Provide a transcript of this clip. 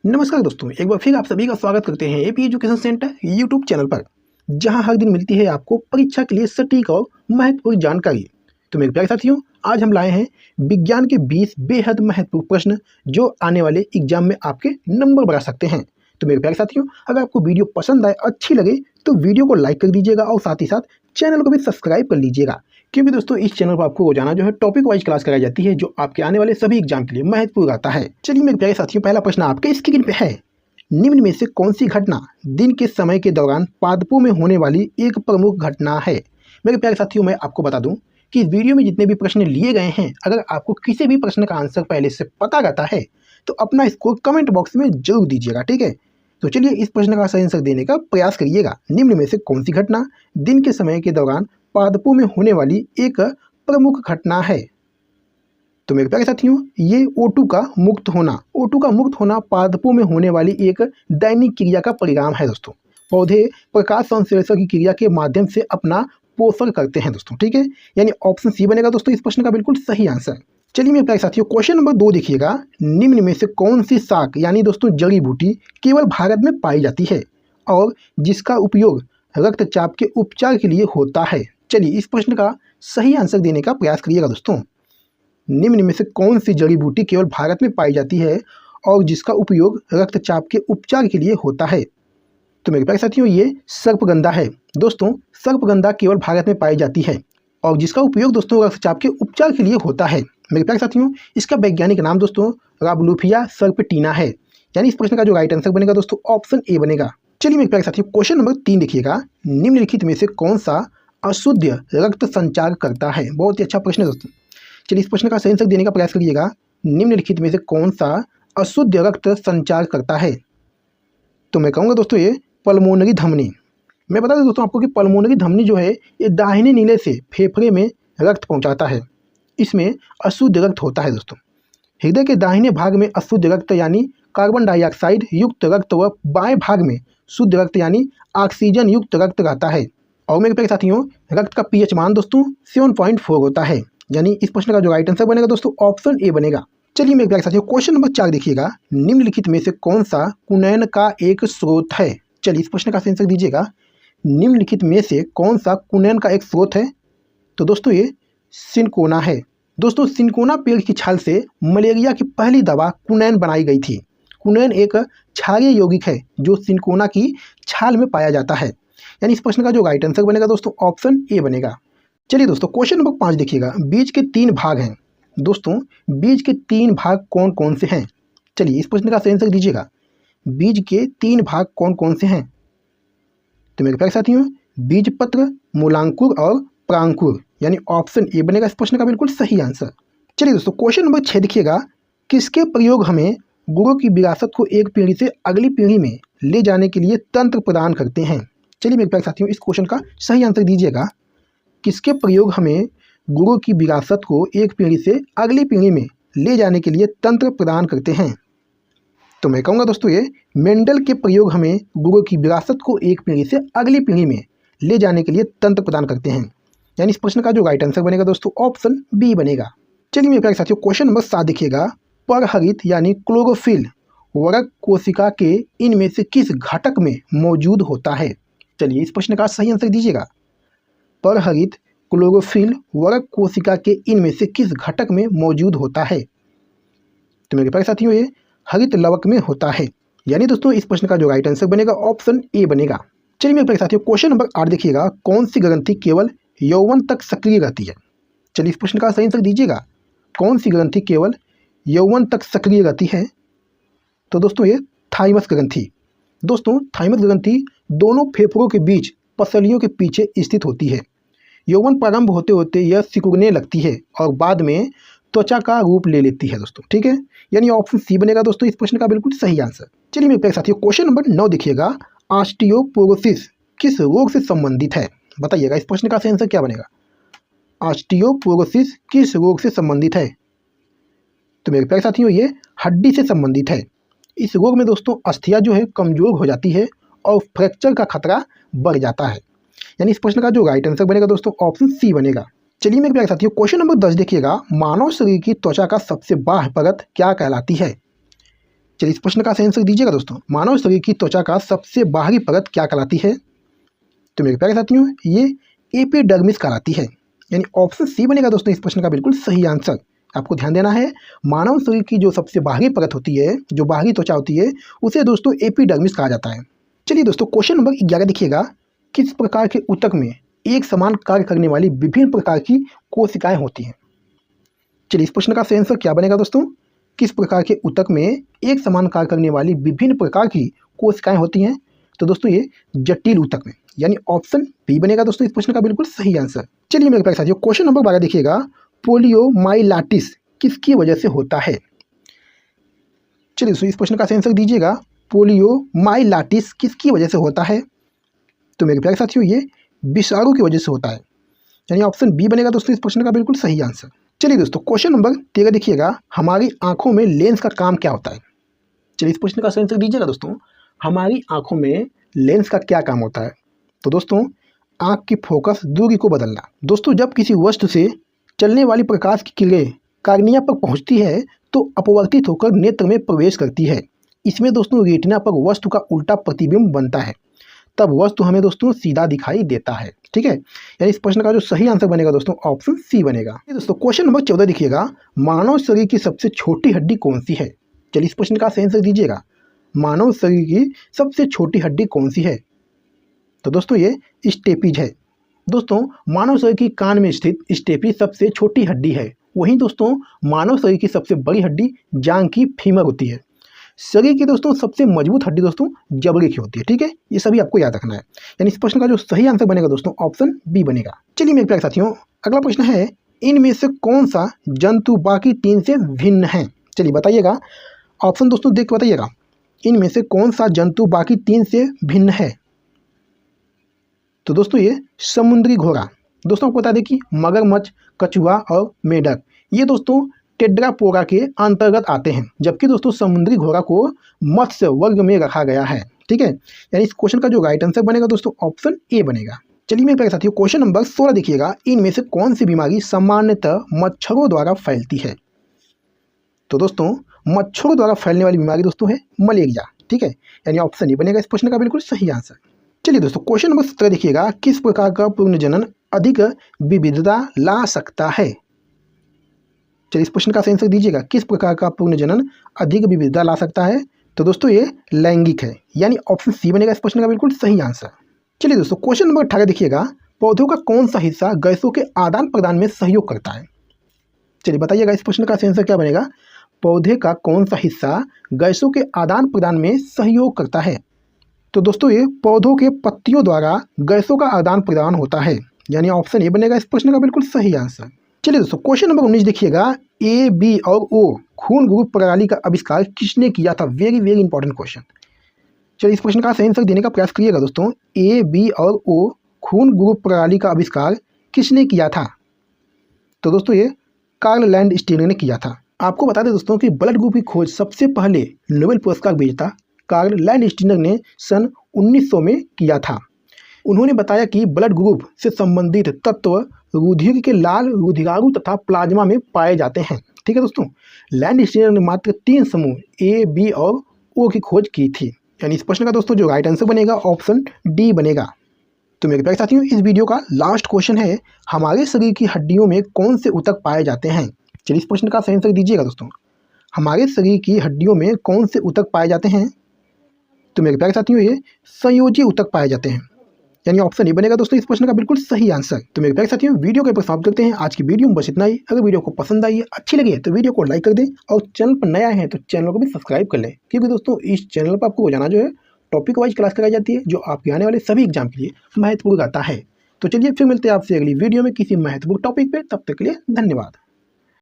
नमस्कार दोस्तों, एक बार फिर आप सभी का स्वागत करते हैं AP education centre YouTube channel पर, जहां हर दिन मिलती है आपको परीक्षा के लिए सटीक और महत्वपूर्ण जानकारी। तो मेरे प्यारे साथियों, आज हम लाए हैं विज्ञान के 20 बेहद महत्वपूर्ण प्रश्न जो आने वाले एग्जाम में आपके नंबर बढ़ा सकते हैं। तो मेरे प्यारे साथियों, अगर आपको वीडियो पसंद आए, अच्छी लगे तो वीडियो को लाइक कर दीजिएगा और साथ ही साथ चैनल को भी सब्सक्राइब कर लीजिएगा, क्योंकि दोस्तों इस चैनल पर आपको रोजाना जो है टॉपिक वाइज क्लास कराई जाती है जो आपके आने वाले सभी एग्जाम के लिए महत्वपूर्ण रहता है। चलिए मेरे प्यारे साथियों, पहला प्रश्न आपके स्क्रीन पे है। निम्न में से कौन सी घटना दिन के समय के दौरान पादपों में होने वाली एक प्रमुख घटना है? मेरे प्यारे साथियों, मैं आपको बता दूं कि इस वीडियो में जितने भी प्रश्न लिए गए हैं, अगर आपको किसी भी प्रश्न का आंसर पहले से पता रहता है तो अपना स्कोर कमेंट बॉक्स में जरूर दीजिएगा, ठीक है। तो चलिए इस प्रश्न का सही आंसर देने का प्रयास करिएगा। निम्न में से कौन सी घटना दिन के समय के दौरान पादपों में होने वाली एक प्रमुख घटना है? तो मेरे प्यारे साथियों, ये O2 का मुक्त होना, O2 का मुक्त होना पादपों में होने वाली एक दैनिक क्रिया का परिणाम है दोस्तों। पौधे प्रकाश संश्लेषण की क्रिया के माध्यम से अपना पोषण करते हैं दोस्तों, ठीक है। यानी ऑप्शन सी बनेगा दोस्तों इस प्रश्न का बिल्कुल सही आंसर। चलिए मेरे प्यारे साथियों, क्वेश्चन नंबर 2 देखिएगा। निम्न में से कौन सी शाक यानी दोस्तों जड़ी बूटी केवल भारत में पाई जाती है और जिसका उपयोग रक्तचाप के उपचार के लिए होता है? चलिए इस प्रश्न का सही आंसर देने का प्रयास करिएगा दोस्तों। निम्न में से कौन सी जड़ी बूटी केवल भारत में पाई जाती है और जिसका उपयोग रक्तचाप के उपचार के लिए होता है? तो मेरे प्यारे साथियों, ये सर्पगंधा है दोस्तों। सर्पगंधा केवल भारत में पाई जाती है और जिसका उपयोग दोस्तों रक्तचाप के उपचार के लिए होता है। मेरे प्यारे साथियों, इसका वैज्ञानिक नाम दोस्तों राबलुफिया सर्पेटिना है। यानी इस प्रश्न का जो राइट आंसर बनेगा दोस्तों ऑप्शन ए बनेगा। चलिए मेरे प्यारे साथियों, क्वेश्चन नंबर 3 देखिएगा। निम्नलिखित में से कौन सा अशुद्ध रक्त संचार करता है? बहुत ही अच्छा प्रश्न है दोस्तों। चलिए इस प्रश्न का सही आंसर देने का प्रयास करिएगा। निम्नलिखित में से कौन सा अशुद्ध रक्त संचार करता है? तो मैं कहूँगा दोस्तों ये पल्मोनरी धमनी। मैं बता दूं दोस्तों आपको कि पल्मोनरी धमनी जो है ये दाहिने नीले से फेफड़े में रक्त पहुंचाता है। इसमें अशुद्ध रक्त होता है दोस्तों। हृदय के दाहिने भाग में अशुद्ध रक्त यानी कार्बन डाइऑक्साइड युक्त रक्त व बाएं भाग में शुद्ध रक्त यानी ऑक्सीजन युक्त रक्त रहता है। और मेरे प्यारे साथियों, रक्त का पीएच मान दोस्तों 7.4 होता है। यानी इस प्रश्न का जो राइट आंसर बनेगा दोस्तों ऑप्शन ए बनेगा। चलिए मेरे प्यारे साथियों, क्वेश्चन नंबर 4 देखिएगा। निम्नलिखित में से कौन सा कुनैन का एक स्रोत है? चलिए इस प्रश्न का सही आंसर दीजिएगा। निम्नलिखित में से कौन सा कुनैन का एक स्रोत है? तो दोस्तों ये सिनकोना है दोस्तों। सिनकोना पेड़ की छाल से मलेरिया की पहली दवा कुनैन बनाई गई थी। कुनैन एक क्षारीय यौगिक है जो सिनकोना की छाल में पाया जाता है। यानी इस प्रश्न का जो राइट आंसर बनेगा दोस्तों ऑप्शन ए बनेगा। चलिए दोस्तों, क्वेश्चन नंबर 5 देखिएगा। बीज के 3 भाग हैं दोस्तों। बीज के 3 भाग कौन कौन से हैं? चलिए इस प्रश्न का सही आंसर दीजिएगा। बीज के 3 भाग कौन कौन से हैं? तो मेरे प्यारे साथियों, बीजपत्र, मूलांकुर और प्रांकुर। यानी ऑप्शन ए बनेगा इस प्रश्न का बिल्कुल सही आंसर। चलिए दोस्तों, क्वेश्चन नंबर 6 देखिएगा। किसके प्रयोग हमें गुणों की विरासत को एक पीढ़ी से अगली पीढ़ी में ले जाने के लिए तंत्र प्रदान करते हैं? चलिए मेरे प्यारे साथियों, इस क्वेश्चन का सही आंसर दीजिएगा। किसके प्रयोग हमें गुणों की विरासत को एक पीढ़ी से अगली पीढ़ी में ले जाने के लिए तंत्र प्रदान करते हैं? तो मैं कहूँगा दोस्तों ये मेंडल के प्रयोग हमें गुणों की विरासत को एक पीढ़ी से अगली पीढ़ी में ले जाने के लिए तंत्र प्रदान करते हैं। यानी इस प्रश्न का जो राइट आंसर बनेगा दोस्तों ऑप्शन बी बनेगा। चलिए मेरे प्यारे साथियों, क्वेश्चन नंबर 7 देखिएगा। परहरित यानी क्लोरोफिल वर्ग कोशिका के इनमें से किस घटक में मौजूद होता है? चलिए इस प्रश्न का सही आंसर दीजिएगा। परहरित क्लोरोफिल वर्ग कोशिका के इनमें से किस घटक में मौजूद होता है? तो मेरे प्यारे साथियों ये हरित लवक में होता है। यानी दोस्तों इस प्रश्न का जो राइट आंसर बनेगा ऑप्शन ए बनेगा। चलिए मेरे प्यारे साथियों, क्वेश्चन नंबर 8 देखिएगा। कौन सी ग्रंथि केवल यौवन तक सक्रिय रहती है? चलिए इस प्रश्न का सही आंसर दीजिएगा। कौन सी ग्रंथि केवल यौवन तक सक्रिय रहती है? तो दोस्तों ये थाइमस ग्रंथि। दोस्तों थाइमस ग्रंथि दोनों फेफड़ों के बीच पसलियों के पीछे स्थित होती है। यौवन प्रारंभ होते होते यह सिकुड़ने लगती है और बाद में त्वचा का रूप ले लेती है दोस्तों, ठीक है। यानी ऑप्शन सी बनेगा दोस्तों इस प्रश्न का बिल्कुल सही आंसर। चलिए मेरे प्यारे साथियों, क्वेश्चन नंबर 9 देखिएगा। ऑस्टियोपोरोसिस किस रोग से संबंधित है? बताइएगा इस प्रश्न का सही आंसर क्या बनेगा। ऑस्टियोपोरोसिस किस रोग से संबंधित है? तो मेरे प्यारे साथियों ये हड्डी से संबंधित है। इस रोग में दोस्तों अस्थियां जो है कमजोर हो जाती है और फ्रैक्चर का खतरा बढ़ जाता है। यानी इस प्रश्न का जो राइट आंसर बनेगा दोस्तों ऑप्शन सी बनेगा। चलिए मेरे प्यारे साथियों, क्वेश्चन नंबर 10 देखिएगा। मानव शरीर की त्वचा का सबसे बाह्य परत क्या कहलाती है? चलिए इस प्रश्न का सही आंसर दीजिएगा दोस्तों। मानव शरीर की त्वचा का सबसे बाहरी परत क्या कहलाती है? तो मेरे प्यारे साथियों ये एपिडर्मिस कहलाती है, यानी ऑप्शन सी बनेगा दोस्तों इस प्रश्न का बिल्कुल सही आंसर। आपको ध्यान देना है, मानव शरीर की जो सबसे बाहरी परत होती है, जो बाहरी त्वचा होती है, उसे दोस्तों एपिडर्मिस कहा जाता है। चलिए दोस्तों क्वेश्चन नंबर 11 देखिएगा। किस प्रकार के ऊतक में एक समान कार्य करने वाली विभिन्न प्रकार की कोशिकाएं होती हैं? चलिए इस प्रश्न का सही आंसर क्या बनेगा दोस्तों? किस प्रकार के ऊतक में एक समान कार्य करने वाली विभिन्न प्रकार की कोशिकाएं होती हैं? तो दोस्तों ये जटिल ऊतक में, यानी ऑप्शन बी बनेगा दोस्तों इस प्रश्न का बिल्कुल सही आंसर। चलिए मेरे प्यारे साथियों क्वेश्चन नंबर 12 देखिएगा। पोलियोमाइलाइटिस किसकी वजह से होता है? चलिए इस प्रश्न का सही आंसर दीजिएगा। पोलियोमाइलाइटिस किसकी वजह से होता है? तो मेरे प्यारे साथियों ये विषाणु की वजह से होता है, यानी ऑप्शन बी बनेगा दोस्तों इस प्रश्न का बिल्कुल सही आंसर। चलिए दोस्तों क्वेश्चन नंबर 13 देखिएगा। हमारी आंखों में लेंस का काम क्या होता है? चलिए इस प्रश्न का सही आंसर दीजिएगा दोस्तों। हमारी आंखों में लेंस का क्या काम होता है? तो दोस्तों आंख की फोकस दूरी को बदलना। दोस्तों जब किसी वस्तु से चलने वाली प्रकाश की किरणें कार्निया पर पहुंचती है तो अपवर्तित होकर नेत्र में प्रवेश करती है। इसमें दोस्तों रेटिना पर वस्तु का उल्टा प्रतिबिंब बनता है, तब वस्तु हमें दोस्तों सीधा दिखाई देता है। ठीक है, यानी इस प्रश्न का जो सही आंसर बनेगा दोस्तों ऑप्शन सी बनेगा। दोस्तों क्वेश्चन नंबर 14 देखिएगा। मानव शरीर की सबसे छोटी हड्डी कौन सी है? चलिए इस प्रश्न का सही आंसर दीजिएगा। मानव शरीर की सबसे छोटी हड्डी कौन सी है? तो दोस्तों ये स्टेपिज है। दोस्तों मानव शरीर की कान में स्थित स्टेपिज सबसे छोटी हड्डी है। वहीं दोस्तों मानव शरीर की सबसे बड़ी हड्डी जांघ की फीमर होती है। शरीर की दोस्तों सबसे मजबूत हड्डी दोस्तों जबड़े की होती है। ठीक है, ये सभी आपको याद रखना है। यानी इस प्रश्न का जो सही आंसर बनेगा दोस्तों ऑप्शन बी बनेगा। चलिए मेरे प्यारे साथियों अगला प्रश्न है, इनमें से कौन सा जंतु बाकी तीन से भिन्न है? चलिए बताइएगा, ऑप्शन दोस्तों देख के बताइएगा। इनमें से कौन सा जंतु बाकी तीन से भिन्न है? तो दोस्तों ये समुद्री घोड़ा। दोस्तों आपको बता दें कि मगरमच्छ, कछुआ और मेढक ये दोस्तों टेट्रापोडा के अंतर्गत आते हैं, जबकि दोस्तों समुद्री घोड़ा को मत्स्य वर्ग में रखा गया है। ठीक है, यानी इस क्वेश्चन का जो राइट आंसर बनेगा दोस्तों ऑप्शन ए बनेगा। चलिए मेरे प्यारे साथियों क्वेश्चन नंबर 16 देखिएगा। इनमें से कौन सी बीमारी सामान्यतः मच्छरों द्वारा फैलती है? तो दोस्तों मच्छरों द्वारा फैलने वाली बीमारी दोस्तों है मलेरिया। ठीक है, यानी ऑप्शन ए बनेगा इस प्रश्न का बिल्कुल सही आंसर। चलिए दोस्तों क्वेश्चन नंबर 17 देखिएगा। किस प्रकार का पुनर्जनन अधिक विविधता ला सकता है? चलिए इस प्रश्न का सही आंसर दीजिएगा। किस प्रकार का पुनर्जनन अधिक विविधता ला सकता है? तो दोस्तों ये लैंगिक है, यानी ऑप्शन सी बनेगा इस प्रश्न का बिल्कुल सही आंसर। चलिए दोस्तों क्वेश्चन नंबर 18 देखिएगा। पौधों का कौन सा हिस्सा गैसों के आदान प्रदान में सहयोग करता है? चलिए बताइएगा इस प्रश्न का सही आंसर क्या बनेगा। पौधे का कौन सा हिस्सा गैसों के आदान प्रदान में सहयोग करता है? तो दोस्तों ये पौधों के पत्तियों द्वारा गैसों का आदान प्रदान होता है, यानी ऑप्शन ए बनेगा इस प्रश्न का बिल्कुल सही आंसर। चलिए दोस्तों क्वेश्चन नंबर 19 देखिएगा। ए, बी और ओ खून ग्रुप प्रणाली का आविष्कार किसने किया था? Very very important question. चलिए इस प्रश्न का सही आंसर देने का प्रयास करिएगा दोस्तों। ए, बी और ओ खून ग्रुप प्रणाली का आविष्कार किसने किया था? तो दोस्तों ये कार्ल लैंडस्टीनर ने किया था। आपको बता दें दोस्तों कि ब्लड ग्रुप की खोज सबसे पहले नोबेल पुरस्कार विजेता कार्ल लैंडस्टीनर ने सन 1900 में किया था। उन्होंने बताया कि ब्लड ग्रुप से संबंधित तत्व रुधिर के लाल, रुधिराणु तथा प्लाज्मा में पाए जाते हैं। ठीक है दोस्तों, लैंडस्टीनर ने मात्र 3 समूह ए, बी और ओ की खोज की थी। यानी इस प्रश्न का दोस्तों जो राइट आंसर बनेगा ऑप्शन डी बनेगा। तो मेरे प्यारे साथियों इस वीडियो का लास्ट क्वेश्चन है, हमारे शरीर की हड्डियों में कौन से ऊतक पाए जाते हैं? चलिए इस प्रश्न का सही आंसर दीजिएगा दोस्तों। हमारे शरीर की हड्डियों में कौन से ऊतक पाए जाते हैं? तो मेरे प्यारे साथियों ये संयोजी ऊतक पाए जाते हैं, यानी ऑप्शन ए बनेगा दोस्तों इस प्रश्न का बिल्कुल सही आंसर। तो मेरे प्यारे साथियों वीडियो के ऊपर समाप्त करते हैं। आज की वीडियो में बस इतना ही। अगर वीडियो को पसंद आई है, अच्छी लगी है तो वीडियो को लाइक कर दें और चैनल पर नया है तो चैनल को भी सब्सक्राइब कर लें, क्योंकि दोस्तों इस चैनल पर आपको रोजाना जो है टॉपिक वाइज क्लास कराई जाती है, जो आपके आने वाले सभी एग्जाम के लिए महत्वपूर्ण रहता है। तो चलिए फिर मिलते हैं आपसे अगली वीडियो में किसी महत्वपूर्ण टॉपिक पे। तब तक के लिए धन्यवाद।